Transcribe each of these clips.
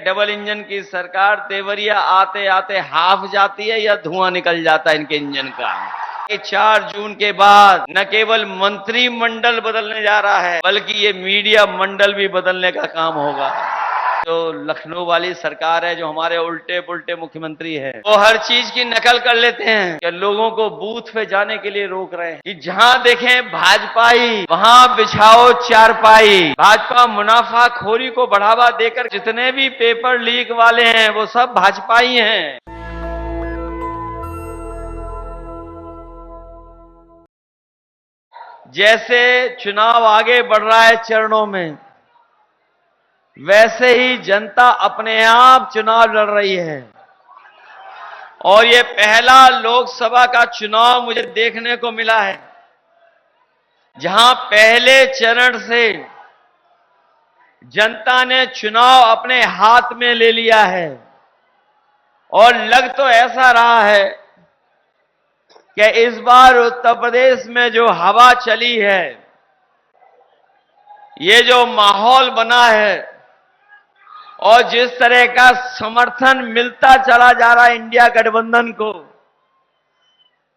Double engine की सरकार देवरिया आते आते हाफ जाती है या धुआं निकल जाता है इनके इंजन का। 4 जून के बाद न केवल मंत्रिमंडल बदलने जा रहा है बल्कि ये मीडिया मंडल भी बदलने का काम होगा। जो लखनऊ वाली सरकार है, जो हमारे उल्टे पुल्टे मुख्यमंत्री है, वो हर चीज की नकल कर लेते हैं कि लोगों को बूथ पे जाने के लिए रोक रहे हैं कि जहां देखें भाजपाई वहां बिछाओ चारपाई। भाजपा मुनाफाखोरी को बढ़ावा देकर जितने भी पेपर लीक वाले हैं वो सब भाजपाई हैं। जैसे चुनाव आगे बढ़ रहा है चरणों में, वैसे ही जनता अपने आप चुनाव लड़ रही है। और ये पहला लोकसभा का चुनाव मुझे देखने को मिला है जहां पहले चरण से जनता ने चुनाव अपने हाथ में ले लिया है। और लग तो ऐसा रहा है कि इस बार उत्तर प्रदेश में जो हवा चली है, ये जो माहौल बना है और जिस तरह का समर्थन मिलता चला जा रहा है इंडिया गठबंधन को,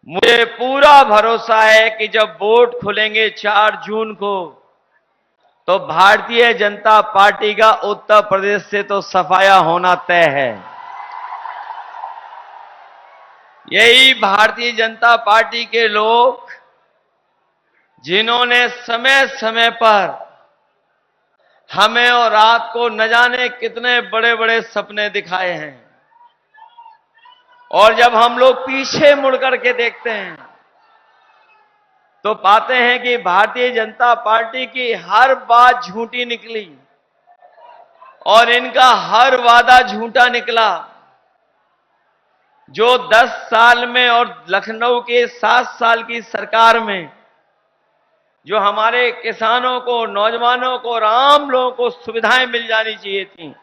मुझे पूरा भरोसा है कि जब वोट खुलेंगे 4 जून को तो भारतीय जनता पार्टी का उत्तर प्रदेश से तो सफाया होना तय है। यही भारतीय जनता पार्टी के लोग जिन्होंने समय समय पर हमें और रात को न जाने कितने बड़े बड़े सपने दिखाए हैं, और जब हम लोग पीछे मुड़ करके देखते हैं तो पाते हैं कि भारतीय जनता पार्टी की हर बात झूठी निकली और इनका हर वादा झूठा निकला। जो 10 साल में और लखनऊ के 7 साल की सरकार में जो हमारे किसानों को, नौजवानों को और आम लोगों को सुविधाएं मिल जानी चाहिए थी,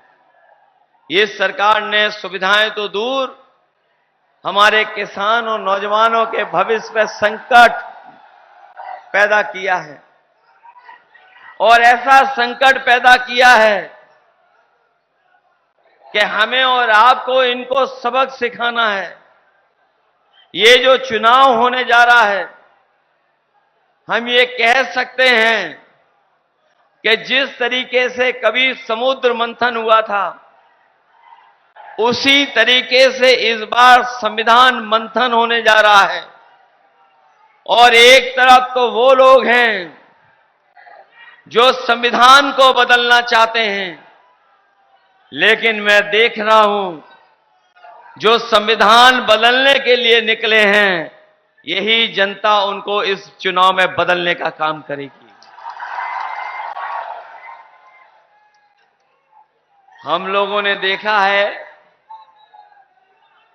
ये सरकार ने सुविधाएं तो दूर, हमारे किसान और नौजवानों के भविष्य पर संकट पैदा किया है। और ऐसा संकट पैदा किया है कि हमें और आपको इनको सबक सिखाना है। ये जो चुनाव होने जा रहा है, हम ये कह सकते हैं कि जिस तरीके से कभी समुद्र मंथन हुआ था, उसी तरीके से इस बार संविधान मंथन होने जा रहा है। और एक तरफ तो वो लोग हैं जो संविधान को बदलना चाहते हैं, लेकिन मैं देख रहा हूं जो संविधान बदलने के लिए निकले हैं, यही जनता उनको इस चुनाव में बदलने का काम करेगी। हम लोगों ने देखा है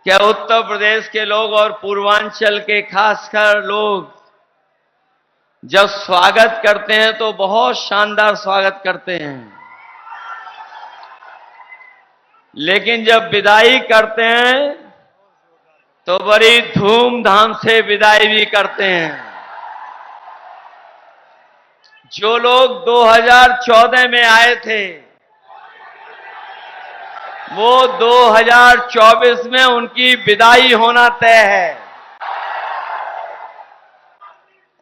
कि उत्तर प्रदेश के लोग और पूर्वांचल के खासकर लोग जब स्वागत करते हैं तो बहुत शानदार स्वागत करते हैं, लेकिन जब विदाई करते हैं तो बड़ी धूमधाम से विदाई भी करते हैं। जो लोग 2014 में आए थे, वो 2024 में उनकी विदाई होना तय है।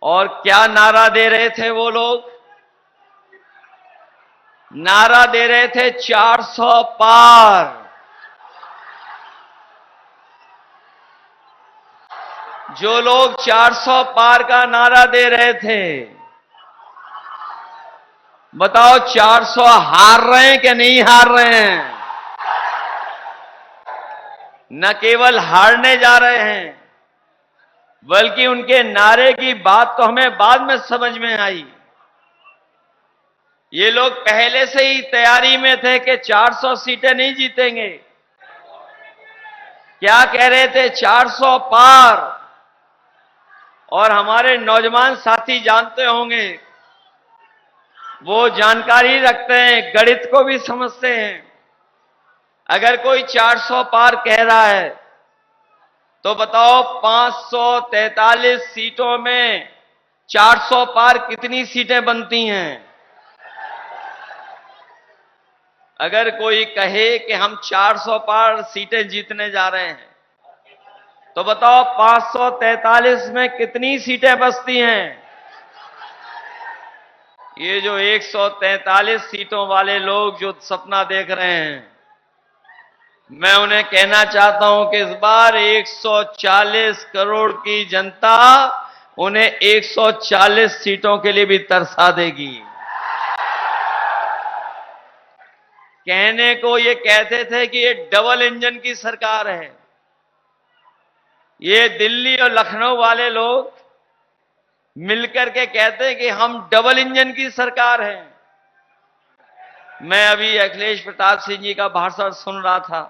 और क्या नारा दे रहे थे वो लोग? नारा दे रहे थे 400 पार। जो लोग 400 पार का नारा दे रहे थे, बताओ 400 हार रहे हैं कि नहीं हार रहे हैं? न केवल हारने जा रहे हैं बल्कि उनके नारे की बात तो हमें बाद में समझ में आई। ये लोग पहले से ही तैयारी में थे कि 400 सीटें नहीं जीतेंगे। क्या कह रहे थे? 400 पार। और हमारे नौजवान साथी जानते होंगे, वो जानकारी रखते हैं, गणित को भी समझते हैं। अगर कोई 400 पार कह रहा है तो बताओ 543 सीटों में 400 पार कितनी सीटें बनती हैं? अगर कोई कहे कि हम 400 पार सीटें जीतने जा रहे हैं, तो बताओ 543 में कितनी सीटें बचती हैं? ये जो 143 सीटों वाले लोग जो सपना देख रहे हैं, मैं उन्हें कहना चाहता हूं कि इस बार 140 करोड़ की जनता उन्हें 140 सीटों के लिए भी तरसा देगी। कहने को ये कहते थे कि ये डबल इंजन की सरकार है। ये दिल्ली और लखनऊ वाले लोग मिलकर के कहते हैं कि हम डबल इंजन की सरकार है। मैं अभी अखिलेश प्रताप सिंह जी का भाषण सुन रहा था।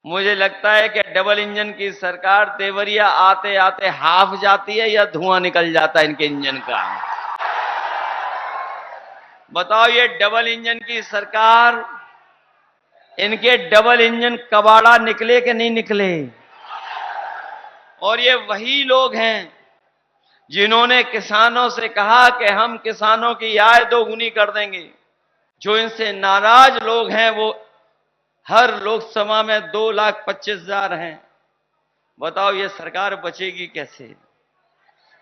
मुझे लगता है कि डबल इंजन की सरकार देवरिया आते आते हाफ जाती है या धुआं निकल जाता है इनके इंजन का। बताओ, ये डबल इंजन की सरकार, इनके डबल इंजन कबाड़ा निकले कि नहीं निकले? और ये वही लोग हैं जिन्होंने किसानों से कहा कि हम किसानों की आय दोगुनी कर देंगे। जो इनसे नाराज लोग हैं वो हर लोकसभा में 2,25,000 हैं। बताओ, ये सरकार बचेगी कैसे?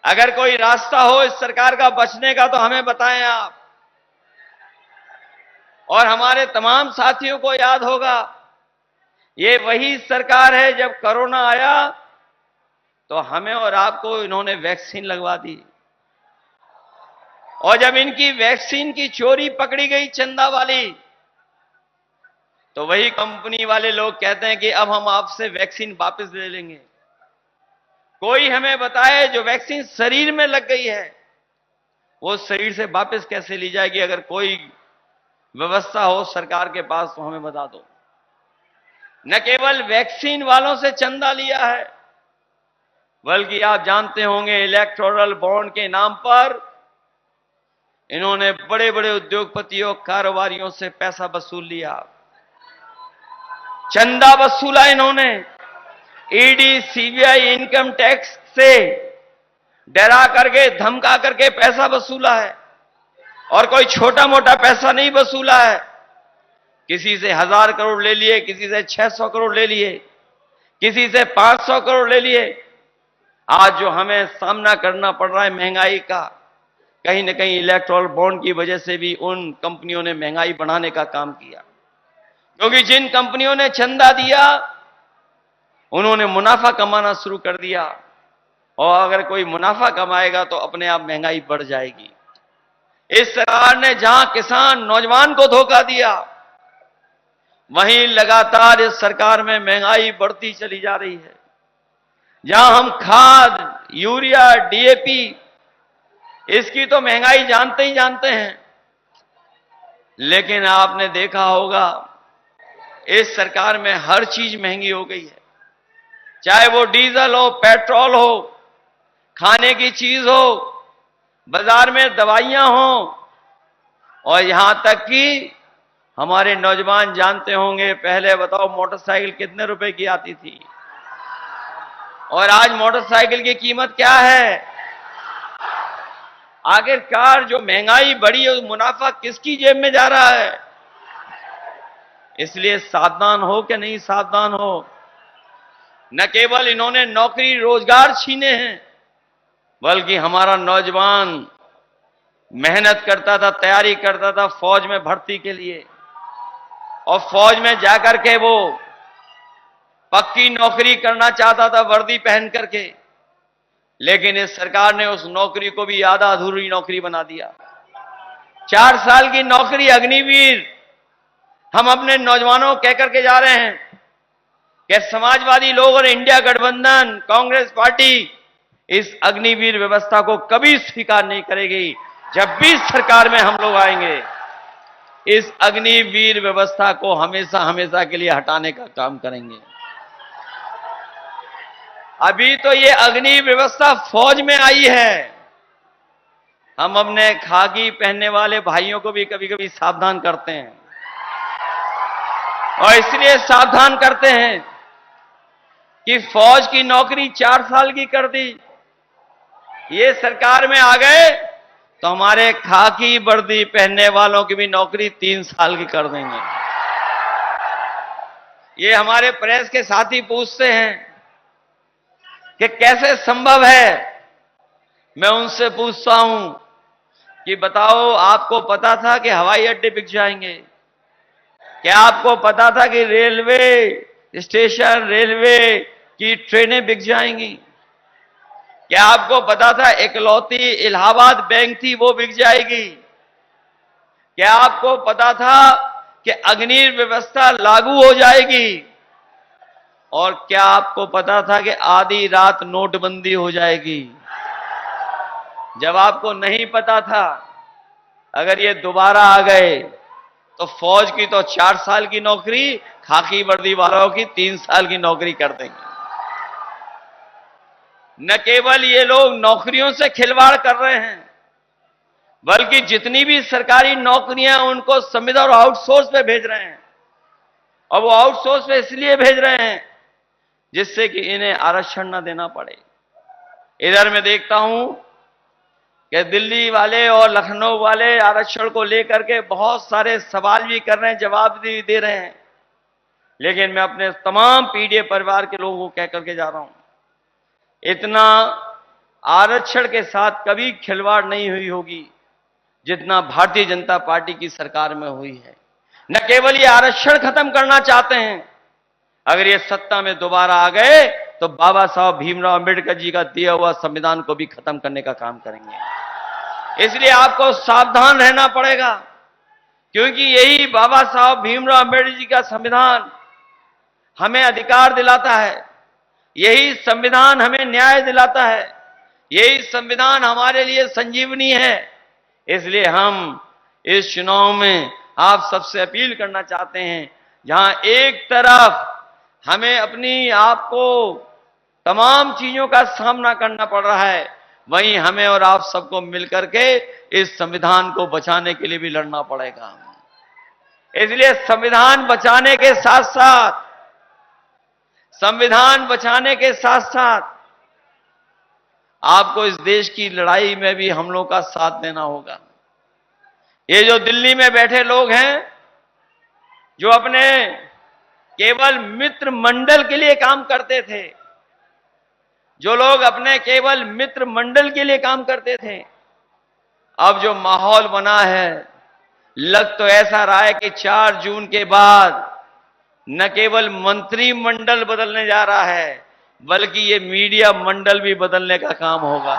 अगर कोई रास्ता हो इस सरकार का बचने का तो हमें बताएं आप। और हमारे तमाम साथियों को याद होगा, ये वही सरकार है जब कोरोना आया तो हमें और आपको इन्होंने वैक्सीन लगवा दी। और जब इनकी वैक्सीन की चोरी पकड़ी गई चंदा वाली, तो वही कंपनी वाले लोग कहते हैं कि अब हम आपसे वैक्सीन वापस ले लेंगे। कोई हमें बताए जो वैक्सीन शरीर में लग गई है वो शरीर से वापस कैसे ली जाएगी? अगर कोई व्यवस्था हो सरकार के पास तो हमें बता दो। न केवल वैक्सीन वालों से चंदा लिया है, बल्कि आप जानते होंगे इलेक्टोरल बॉन्ड के नाम पर इन्होंने बड़े बड़े उद्योगपतियों कारोबारियों से पैसा वसूल लिया, चंदा वसूला इन्होंने। ईडी, सीबीआई, इनकम टैक्स से डरा करके धमका करके पैसा वसूला है। और कोई छोटा मोटा पैसा नहीं वसूला है। किसी से 1,000 करोड़ ले लिए, किसी से 600 करोड़ ले लिए, किसी से 500 करोड़ ले लिए। आज जो हमें सामना करना पड़ रहा है महंगाई का, कहीं न कहीं इलेक्टोरल बॉन्ड की वजह से भी उन कंपनियों ने महंगाई बढ़ाने का काम किया। क्योंकि जिन कंपनियों ने चंदा दिया उन्होंने मुनाफा कमाना शुरू कर दिया, और अगर कोई मुनाफा कमाएगा तो अपने आप महंगाई बढ़ जाएगी। इस सरकार ने जहां किसान नौजवान को धोखा दिया, वहीं लगातार इस सरकार में महंगाई बढ़ती चली जा रही है। जहां हम खाद, यूरिया, डीएपी, इसकी तो महंगाई जानते ही जानते हैं। लेकिन आपने देखा होगा इस सरकार में हर चीज महंगी हो गई है। चाहे वो डीजल हो, पेट्रोल हो, खाने की चीज हो, बाजार में दवाइयां हो, और यहां तक कि हमारे नौजवान जानते होंगे, पहले बताओ मोटरसाइकिल कितने रुपए की आती थी और आज मोटरसाइकिल की कीमत क्या है? आखिरकार जो महंगाई बढ़ी है, मुनाफा किसकी जेब में जा रहा है? इसलिए सावधान हो कि नहीं सावधान हो। न केवल इन्होंने नौकरी रोजगार छीने हैं, बल्कि हमारा नौजवान मेहनत करता था, तैयारी करता था फौज में भर्ती के लिए, और फौज में जाकर के वो पक्की नौकरी करना चाहता था वर्दी पहन करके। लेकिन इस सरकार ने उस नौकरी को भी आधा अधूरी नौकरी बना दिया। 4 साल की नौकरी अग्निवीर हम अपने नौजवानों को कहकर के जा रहे हैं कि समाजवादी लोग और इंडिया गठबंधन, कांग्रेस पार्टी इस अग्निवीर व्यवस्था को कभी स्वीकार नहीं करेगी। जब भी सरकार में हम लोग आएंगे, इस अग्निवीर व्यवस्था को हमेशा हमेशा के लिए हटाने का काम करेंगे। अभी तो ये अग्नि व्यवस्था फौज में आई है। हम अपने खाकी पहनने वाले भाइयों को भी कभी कभी सावधान करते हैं, और इसलिए सावधान करते हैं कि फौज की नौकरी 4 साल की कर दी। ये सरकार में आ गए तो हमारे खाकी वर्दी पहनने वालों की भी नौकरी 3 साल की कर देंगे। ये हमारे प्रेस के साथी पूछते हैं कि कैसे संभव है। मैं उनसे पूछता हूं कि बताओ, आपको पता था कि हवाई अड्डे बिक जाएंगे? क्या आपको पता था कि रेलवे स्टेशन, रेलवे की ट्रेनें बिक जाएंगी? क्या आपको पता था इकलौती इलाहाबाद बैंक थी, वो बिक जाएगी? क्या आपको पता था कि अग्नि व्यवस्था लागू हो जाएगी? और क्या आपको पता था कि आधी रात नोटबंदी हो जाएगी? जब आपको नहीं पता था, अगर ये दोबारा आ गए तो फौज की तो 4 साल की नौकरी, खाकी वर्दी वालों की 3 साल की नौकरी कर देंगे। न केवल ये लोग नौकरियों से खिलवाड़ कर रहे हैं, बल्कि जितनी भी सरकारी नौकरियां उनको संविदा और आउटसोर्स पे भेज रहे हैं। और वो आउटसोर्स पे इसलिए भेज रहे हैं जिससे कि इन्हें आरक्षण न देना पड़े। इधर मैं देखता हूं कि दिल्ली वाले और लखनऊ वाले आरक्षण को लेकर के बहुत सारे सवाल भी कर रहे हैं, जवाब भी दे रहे हैं। लेकिन मैं अपने तमाम पीडीए परिवार के लोगों को कह करके जा रहा हूं, इतना आरक्षण के साथ कभी खिलवाड़ नहीं हुई होगी जितना भारतीय जनता पार्टी की सरकार में हुई है। न केवल ये आरक्षण खत्म करना चाहते हैं, अगर ये सत्ता में दोबारा आ गए तो बाबा साहब भीमराव अंबेडकर जी का दिया हुआ संविधान को भी खत्म करने का काम करेंगे। इसलिए आपको सावधान रहना पड़ेगा, क्योंकि यही बाबा साहब भीमराव अंबेडकर जी का संविधान हमें अधिकार दिलाता है, यही संविधान हमें न्याय दिलाता है, यही संविधान हमारे लिए संजीवनी है। इसलिए हम इस चुनाव में आप सबसे अपील करना चाहते हैं, जहां एक तरफ हमें अपनी आप को तमाम चीजों का सामना करना पड़ रहा है, वहीं हमें और आप सबको मिलकर के इस संविधान को बचाने के लिए भी लड़ना पड़ेगा। इसलिए संविधान बचाने के साथ साथ आपको इस देश की लड़ाई में भी हम लोग का साथ देना होगा। ये जो दिल्ली में बैठे लोग हैं, जो अपने केवल मित्र मंडल के लिए काम करते थे, जो लोग अपने केवल मित्र मंडल के लिए काम करते थे, अब जो माहौल बना है, लग तो ऐसा रहा है कि 4 जून के बाद न केवल मंत्रिमंडल बदलने जा रहा है, बल्कि ये मीडिया मंडल भी बदलने का काम होगा।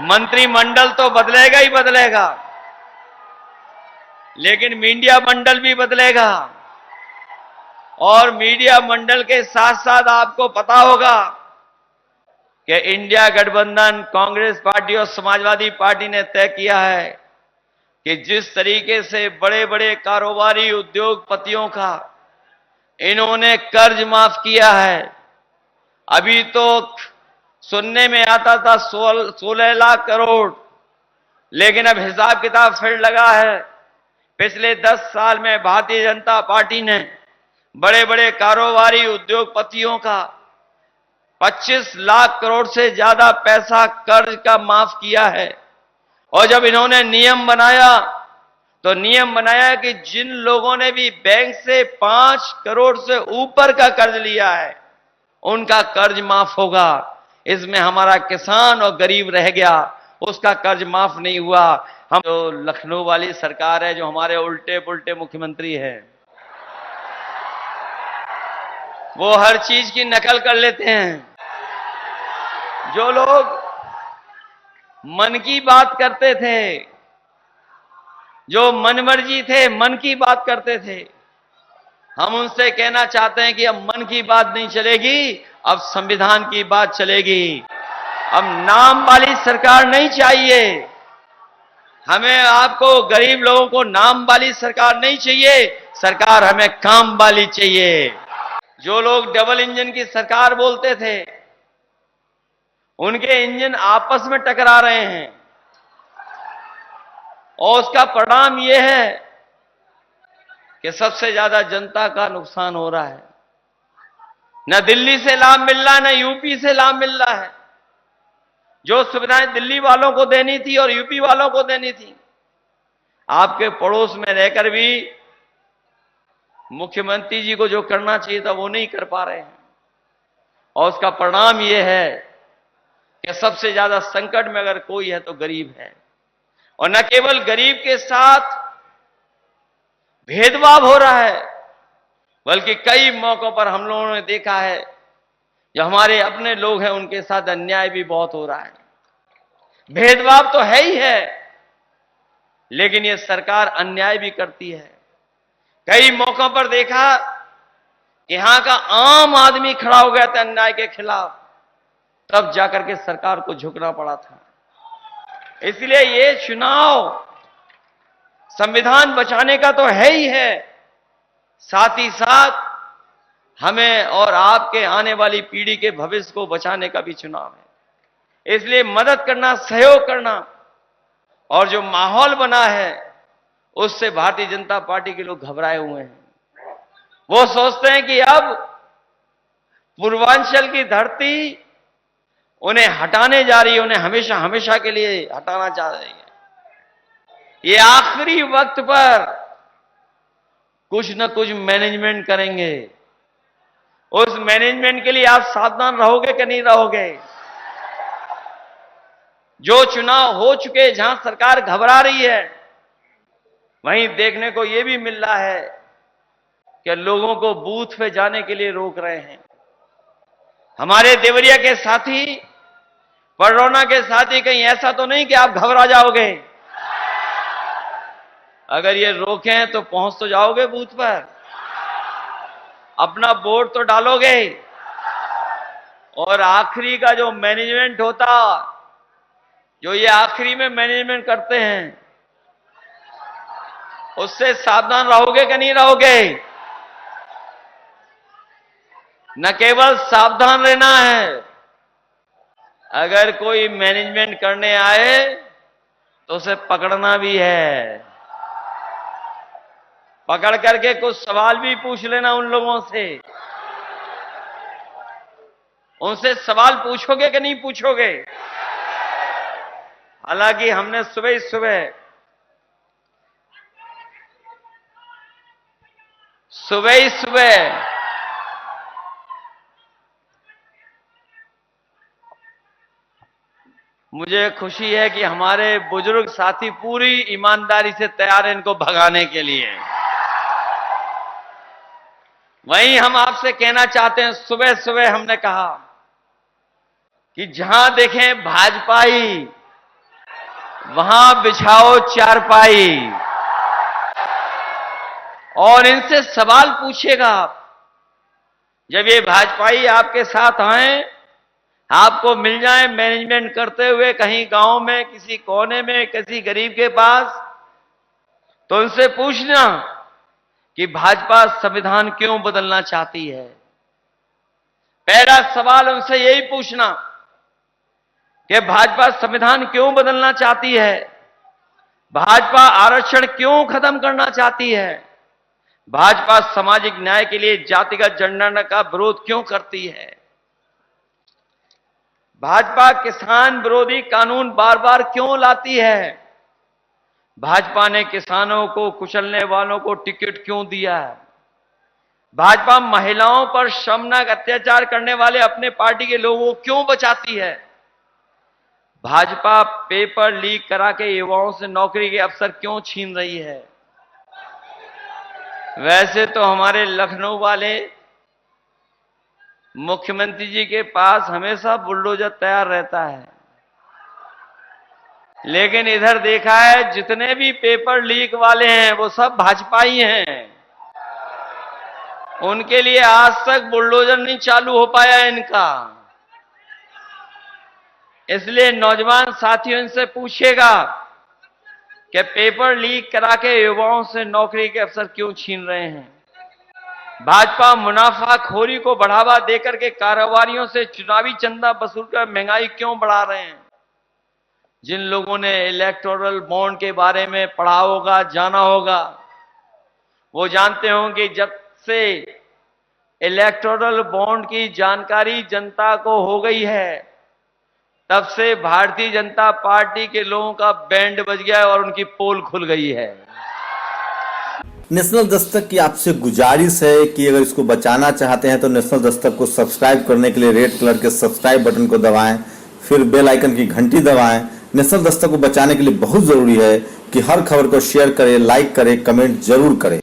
मंत्रिमंडल तो बदलेगा ही बदलेगा, लेकिन मीडिया मंडल भी बदलेगा। और मीडिया मंडल के साथ साथ आपको पता होगा कि इंडिया गठबंधन, कांग्रेस पार्टी और समाजवादी पार्टी ने तय किया है कि जिस तरीके से बड़े बड़े कारोबारी उद्योगपतियों का इन्होंने कर्ज माफ किया है, अभी तो सुनने में आता था 16 लाख करोड़, लेकिन अब हिसाब किताब फिर लगा है। पिछले 10 साल में भारतीय जनता पार्टी ने बड़े बड़े कारोबारी उद्योगपतियों का 25 लाख करोड़ से ज्यादा पैसा कर्ज का माफ किया है। और जब इन्होंने नियम बनाया, तो नियम बनाया कि जिन लोगों ने भी बैंक से 5 करोड़ से ऊपर का कर्ज लिया है, उनका कर्ज माफ होगा। इसमें हमारा किसान और गरीब रह गया, उसका कर्ज माफ नहीं हुआ। हम जो लखनऊ वाली सरकार है, जो हमारे उल्टे पुल्टे मुख्यमंत्री है, वो हर चीज की नकल कर लेते हैं। जो लोग मन की बात करते थे, जो मनमर्जी थे, मन की बात करते थे, हम उनसे कहना चाहते हैं कि अब मन की बात नहीं चलेगी, अब संविधान की बात चलेगी। अब नाम वाली सरकार नहीं चाहिए हमें। आपको गरीब लोगों को नाम वाली सरकार नहीं चाहिए, सरकार हमें काम वाली चाहिए। जो लोग डबल इंजन की सरकार बोलते थे, उनके इंजन आपस में टकरा रहे हैं, और उसका परिणाम यह है कि सबसे ज्यादा जनता का नुकसान हो रहा है। न दिल्ली से लाभ मिल रहा है, न यूपी से लाभ मिल रहा है। जो सुविधाएं दिल्ली वालों को देनी थी और यूपी वालों को देनी थी, आपके पड़ोस में रहकर भी मुख्यमंत्री जी को जो करना चाहिए था वो नहीं कर पा रहे हैं। और उसका परिणाम यह है कि सबसे ज्यादा संकट में अगर कोई है तो गरीब है। और न केवल गरीब के साथ भेदभाव हो रहा है, बल्कि कई मौकों पर हम लोगों ने देखा है जो हमारे अपने लोग हैं उनके साथ अन्याय भी बहुत हो रहा है। भेदभाव तो है ही है, लेकिन ये सरकार अन्याय भी करती है। कई मौकों पर देखा यहां का आम आदमी खड़ा हो गया था अन्याय के खिलाफ, तब जाकर के सरकार को झुकना पड़ा था। इसलिए ये चुनाव संविधान बचाने का तो है ही है, साथ ही साथ हमें और आपके आने वाली पीढ़ी के भविष्य को बचाने का भी चुनाव है। इसलिए मदद करना, सहयोग करना, और जो माहौल बना है उससे भारतीय जनता पार्टी के लोग घबराए हुए हैं। वो सोचते हैं कि अब पूर्वांचल की धरती उन्हें हटाने जा रही है, उन्हें हमेशा हमेशा के लिए हटाना चाह रही है। ये आखिरी वक्त पर कुछ न कुछ मैनेजमेंट करेंगे। उस मैनेजमेंट के लिए आप सावधान रहोगे कि नहीं रहोगे? जो चुनाव हो चुके, जहां सरकार घबरा रही है, वहीं देखने को यह भी मिल रहा है कि लोगों को बूथ पे जाने के लिए रोक रहे हैं। हमारे देवरिया के साथी, पडरौना के साथी, कहीं ऐसा तो नहीं कि आप घबरा जाओगे? अगर ये रोकें तो पहुंच तो जाओगे बूथ पर, अपना वोट तो डालोगे। और आखिरी का जो मैनेजमेंट होता, जो ये आखिरी में मैनेजमेंट करते हैं, उससे सावधान रहोगे कि नहीं रहोगे? न केवल सावधान रहना है, अगर कोई मैनेजमेंट करने आए तो उसे पकड़ना भी है। पकड़ करके कुछ सवाल भी पूछ लेना उन लोगों से। उनसे सवाल पूछोगे कि नहीं पूछोगे? हालांकि हमने सुबह ही सुबह मुझे खुशी है कि हमारे बुजुर्ग साथी पूरी ईमानदारी से तैयार हैं इनको भगाने के लिए। वहीं हम आपसे कहना चाहते हैं, सुबह सुबह हमने कहा कि जहां देखें भाजपाई, वहां बिछाओ चारपाई, और इनसे सवाल पूछिएगा आप। जब ये भाजपाई आपके साथ आए, आपको मिल जाए मैनेजमेंट करते हुए कहीं गांव में, किसी कोने में, किसी गरीब के पास, तो उनसे पूछना कि भाजपा संविधान क्यों बदलना चाहती है। पहला सवाल उनसे यही पूछना कि भाजपा संविधान क्यों बदलना चाहती है, भाजपा आरक्षण क्यों खत्म करना चाहती है, भाजपा सामाजिक न्याय के लिए जातिगत जनगणना का विरोध क्यों करती है, भाजपा किसान विरोधी कानून बार बार क्यों लाती है, भाजपा ने किसानों को, कुचलने वालों को टिकट क्यों दिया है, भाजपा महिलाओं पर शर्मनाक अत्याचार करने वाले अपने पार्टी के लोगों को क्यों बचाती है, भाजपा पेपर लीक करा के युवाओं से नौकरी के अवसर क्यों छीन रही है। वैसे तो हमारे लखनऊ वाले मुख्यमंत्री जी के पास हमेशा बुलडोजर तैयार रहता है, लेकिन इधर देखा है जितने भी पेपर लीक वाले हैं वो सब भाजपाई हैं। उनके लिए आज तक बुलडोजर नहीं चालू हो पाया इनका। इसलिए नौजवान साथियों इनसे पूछेगा कि पेपर लीक करा के युवाओं से नौकरी के अवसर क्यों छीन रहे हैं। भाजपा मुनाफाखोरी को बढ़ावा देकर के कारोबारियों से चुनावी चंदा वसूलकर महंगाई क्यों बढ़ा रहे हैं। जिन लोगों ने इलेक्टोरल बॉन्ड के बारे में पढ़ा होगा, जाना होगा, वो जानते होंगे जब से इलेक्टोरल बॉन्ड की जानकारी जनता को हो गई है, तब से भारतीय जनता पार्टी के लोगों का बैंड बज गया है और उनकी पोल खुल गई है। नेशनल दस्तक की आपसे गुजारिश है कि अगर इसको बचाना चाहते हैं तो नेशनल दस्तक को सब्सक्राइब करने के लिए रेड कलर के सब्सक्राइब बटन को दबाएं, फिर बेल आइकन की घंटी दबाएं। नेशनल दस्तक को बचाने के लिए बहुत जरूरी है कि हर खबर को शेयर करें, लाइक करें, कमेंट जरूर करें।